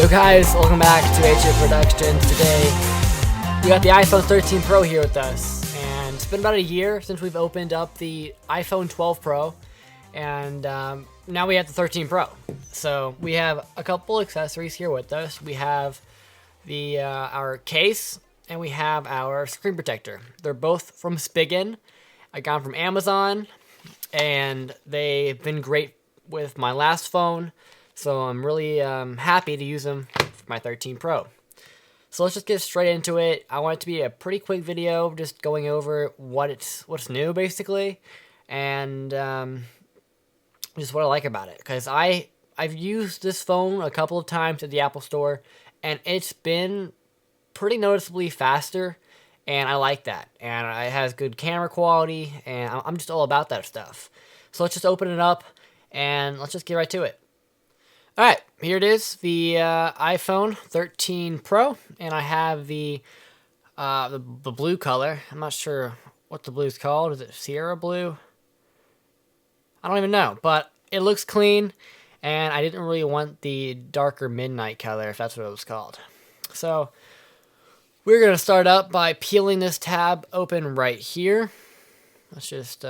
Yo guys, welcome back to AJ.Productions. Today, we got the iPhone 13 Pro here with us, and it's been about a year since we've opened up the iPhone 12 Pro, and now we have the 13 Pro. So we have a couple accessories here with us. We have the our case, and we have our screen protector. They're both from Spigen. I got them from Amazon, and they've been great with my last phone. So I'm really happy to use them for my 13 Pro. So let's just get straight into it. I want it to be a pretty quick video, just going over what's new basically, and just what I like about it. Because I've used this phone a couple of times at the Apple Store, and it's been pretty noticeably faster, and I like that. And it has good camera quality, and I'm just all about that stuff. So let's just open it up, and let's just get right to it. Alright, here it is, the iPhone 13 Pro, and I have the blue color. I'm not sure what the blue is called. Is it Sierra Blue? I don't even know, but it looks clean, and I didn't really want the darker midnight color, if that's what it was called. So, we're going to start up by peeling this tab open right here. Let's just,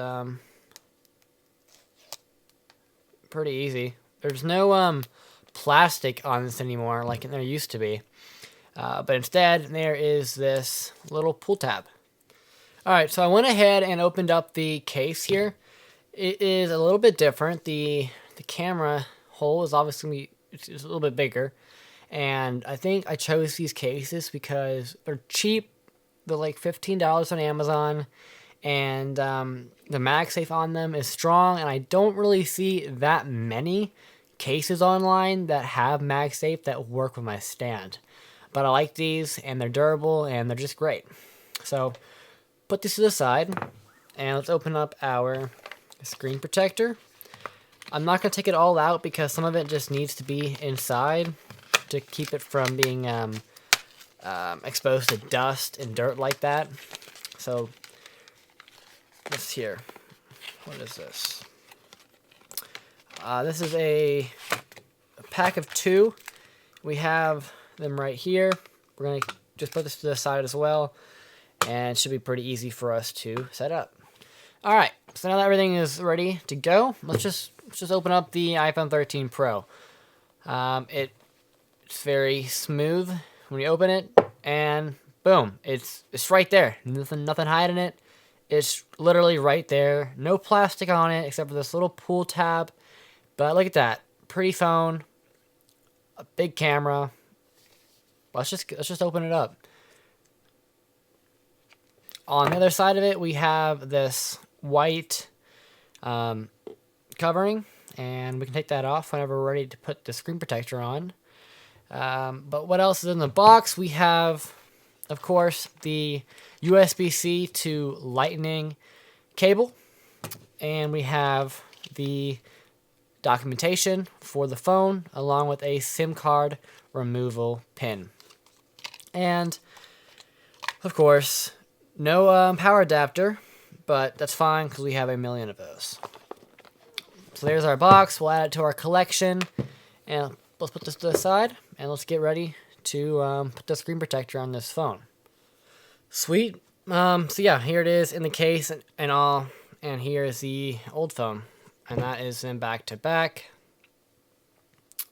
pretty easy. There's no plastic on this anymore like there used to be. But instead, there is this little pull tab. Alright, so I went ahead and opened up the case here. It is a little bit different. The camera hole is obviously it's a little bit bigger. And I think I chose these cases because they're cheap. They're like $15 on Amazon. And the MagSafe on them is strong. And I don't really see that many cases online that have MagSafe that work with my stand, but I like these, and they're durable, and they're just great. So put this to the side, and let's open up our screen protector. I'm not going to take it all out because some of it just needs to be inside to keep it from being exposed to dust and dirt like that. So let's here. What is this? This is a pack of 2. We have them right here. We're going to just put this to the side as well, and it should be pretty easy for us to set up. Alright, so now that everything is ready to go, let's just open up the iPhone 13 Pro. It's very smooth when you open it, and boom, it's right there. Nothing hiding it. It's literally right there. No plastic on it except for this little pull tab. But look at that, pretty phone, a big camera. Let's just open it up. On the other side of it, we have this white covering, and we can take that off whenever we're ready to put the screen protector on. But what else is in the box? We have, of course, the USB-C to Lightning cable, and we have the documentation for the phone, along with a SIM card removal pin. And, of course, no power adapter, but that's fine because we have a million of those. So there's our box. We'll add it to our collection, and let's put this to the side, and let's get ready to put the screen protector on this phone. Sweet. So yeah, here it is in the case and all, and here is the old phone. And that is in back to back.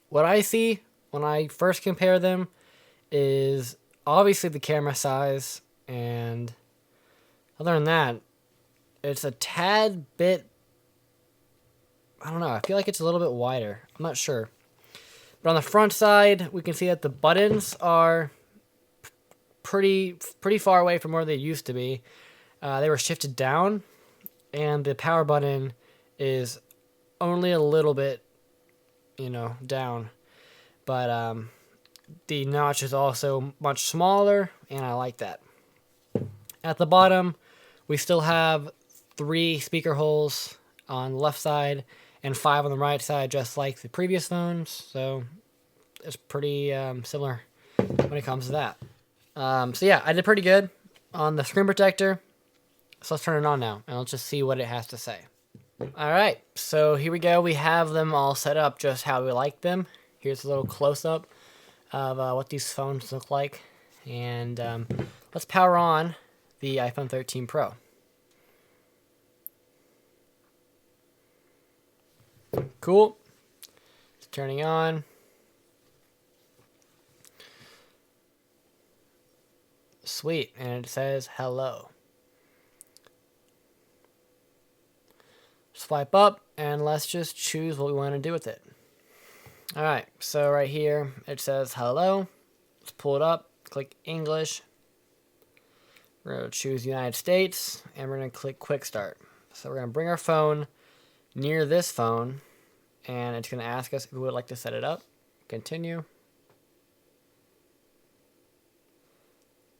What I see when I first compare them is obviously the camera size, and other than that, it's a tad bit, I don't know, I feel like it's a little bit wider. I'm not sure. But on the front side, we can see that the buttons are pretty far away from where they used to be. They were shifted down, and the power button is only a little bit, down. But the notch is also much smaller, and I like that. At the bottom, we still have 3 speaker holes on the left side and 5 on the right side, just like the previous phones. So it's pretty similar when it comes to that. So yeah, I did pretty good on the screen protector. So let's turn it on now, and let's just see what it has to say. Alright, so here we go. We have them all set up just how we like them. Here's a little close-up of what these phones look like. And let's power on the iPhone 13 Pro. Cool. It's turning on. Sweet. And it says hello. Swipe up and let's just choose what we want to do with it. Alright, so right here it says hello. Let's pull it up, click English. We're going to choose United States and we're going to click Quick Start. So we're going to bring our phone near this phone and it's going to ask us if we would like to set it up. Continue.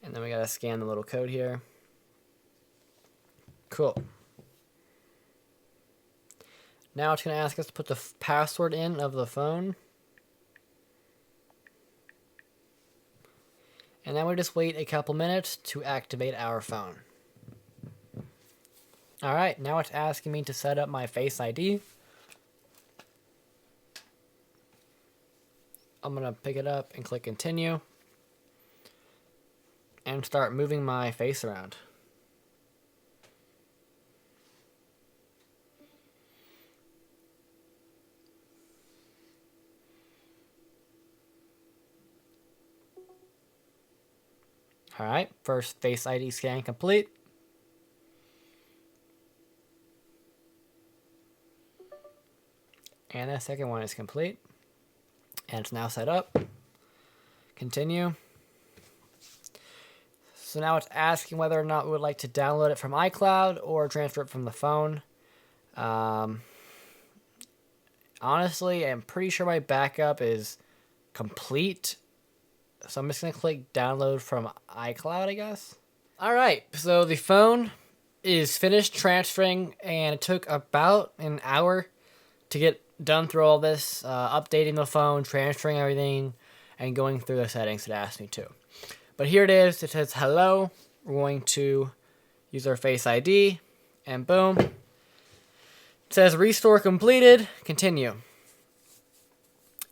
And then we got to scan the little code here. Cool. Now it's going to ask us to put the password in of the phone. And then we just wait a couple minutes to activate our phone. Alright, now it's asking me to set up my Face ID. I'm going to pick it up and click continue. And start moving my face around. Alright, first Face ID scan complete. And the second one is complete. And it's now set up. Continue. So now it's asking whether or not we would like to download it from iCloud or transfer it from the phone. Honestly, I'm pretty sure my backup is complete. So I'm just going to click download from iCloud, I guess. Alright, so the phone is finished transferring and it took about an hour to get done through all this, updating the phone, transferring everything, and going through the settings it asked me to. But here it is, it says hello. We're going to use our Face ID, and boom. It says restore completed, continue.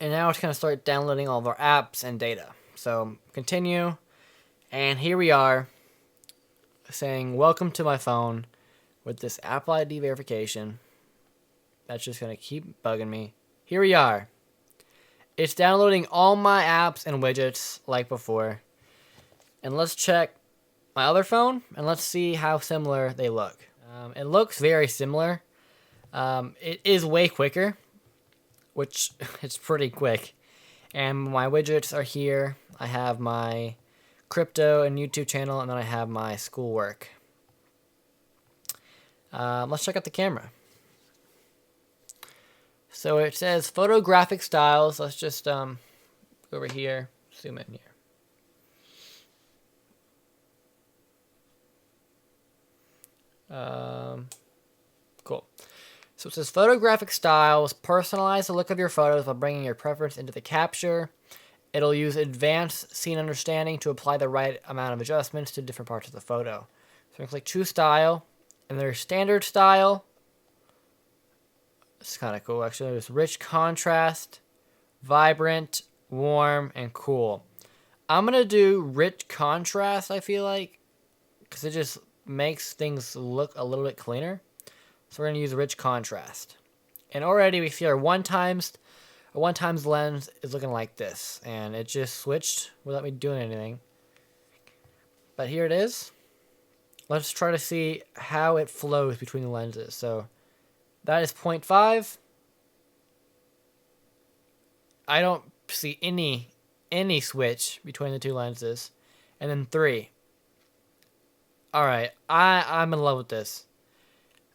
And now it's going to start downloading all of our apps and data. So continue, and here we are saying welcome to my phone with this Apple ID verification. That's just going to keep bugging me. Here we are. It's downloading all my apps and widgets like before. And let's check my other phone and let's see how similar they look. It looks very similar. It is way quicker, which it's pretty quick. And my widgets are here. I have my crypto and YouTube channel, and then I have my schoolwork. Let's check out the camera. So it says photographic styles. Let's just go over here, zoom in here. Cool. So it says photographic styles. Personalize the look of your photos by bringing your preference into the capture. It'll use advanced scene understanding to apply the right amount of adjustments to different parts of the photo. So I'm going to click choose style. And there's standard style. It's kind of cool, actually. There's rich contrast, vibrant, warm, and cool. I'm going to do rich contrast, I feel like, because it just makes things look a little bit cleaner. So we're going to use rich contrast. And already we see our one times lens is looking like this. And it just switched without me doing anything. But here it is. Let's try to see how it flows between the lenses. So that is 0.5. I don't see any switch between the two lenses. And then 3. Alright, I'm in love with this.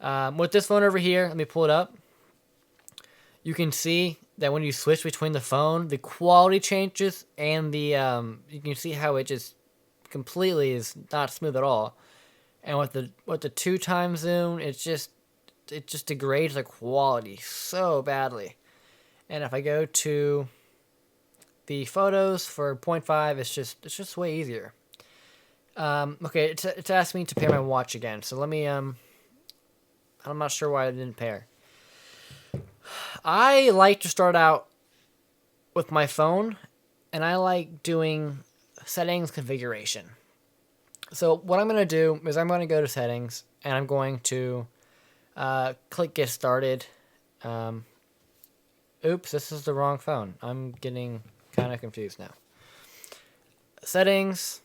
With this phone over here, let me pull it up. You can see that when you switch between the phone, the quality changes, and the you can see how it just completely is not smooth at all. And with the 2x zoom, it just degrades the quality so badly. And if I go to the photos for 0.5, it's just way easier. Okay, it's asking me to pair my watch again. So let me I'm not sure why I didn't pair. I like to start out with my phone and I like doing settings configuration. So what I'm going to do is I'm going to go to settings, and I'm going to click get started. Oops, this is the wrong phone. I'm getting kind of confused now. Settings.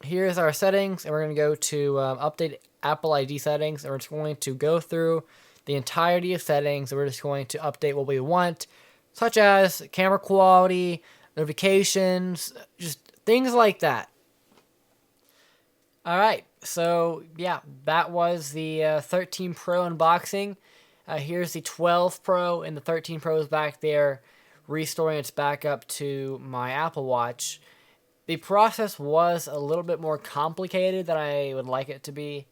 Here's our settings, and we're going to go to update Apple ID settings, and we're just going to go through the entirety of settings, and we're just going to update what we want, such as camera quality, notifications, just things like that. Alright, so yeah, that was the 13 Pro unboxing. Here's the 12 Pro, and the 13 Pro is back there, restoring its backup to my Apple Watch. The process was a little bit more complicated than I would like it to be.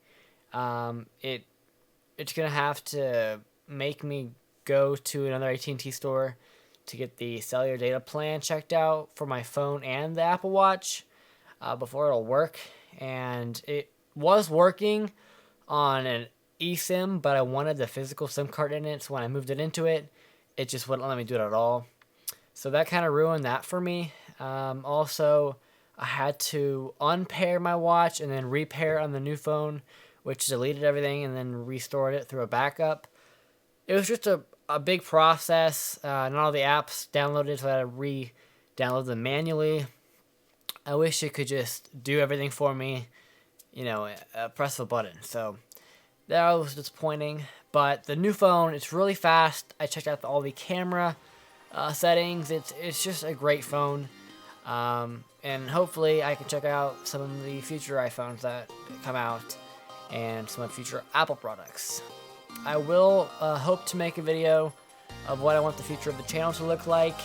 It's going to have to make me go to another AT&T store to get the cellular data plan checked out for my phone and the Apple Watch before it'll work. And it was working on an eSIM, but I wanted the physical SIM card in it, so when I moved it into it, it just wouldn't let me do it at all. So that kind of ruined that for me. Also, I had to unpair my watch and then repair on the new phone, which deleted everything and then restored it through a backup. It was just a big process. Not all the apps downloaded, so I had to re-download them manually. I wish it could just do everything for me, press of a button. So that was disappointing. But the new phone, it's really fast. I checked out all the camera settings. It's just a great phone. And hopefully I can check out some of the future iPhones that come out and some of the future Apple products. I will hope to make a video of what I want the future of the channel to look like.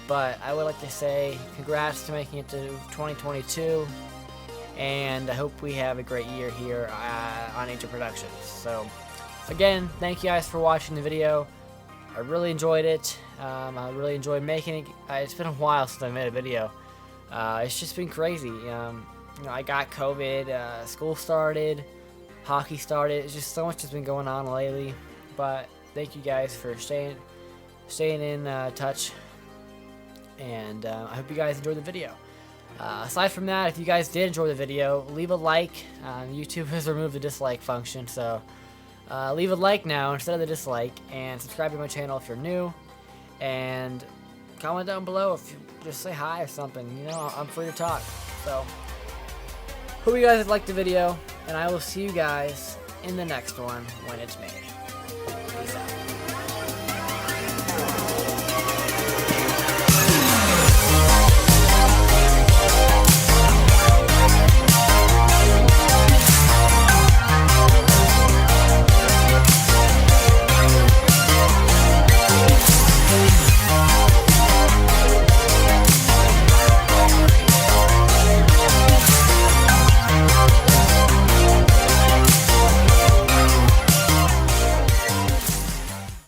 But I would like to say congrats to making it to 2022, and I hope we have a great year here on AJ.Productions. So, again, thank you guys for watching the video. I really enjoyed it. I really enjoyed making it. It's been a while since I made a video. It's just been crazy. I got COVID, school started, hockey started. It's just so much has been going on lately. But thank you guys for staying in touch. And I hope you guys enjoyed the video. Aside from that, if you guys did enjoy the video, leave a like. YouTube has removed the dislike function, so leave a like now instead of the dislike, and subscribe to my channel if you're new, and comment down below if you just say hi or something. I'm free to talk. So hope you guys liked the video, and I will see you guys in the next one when it's made.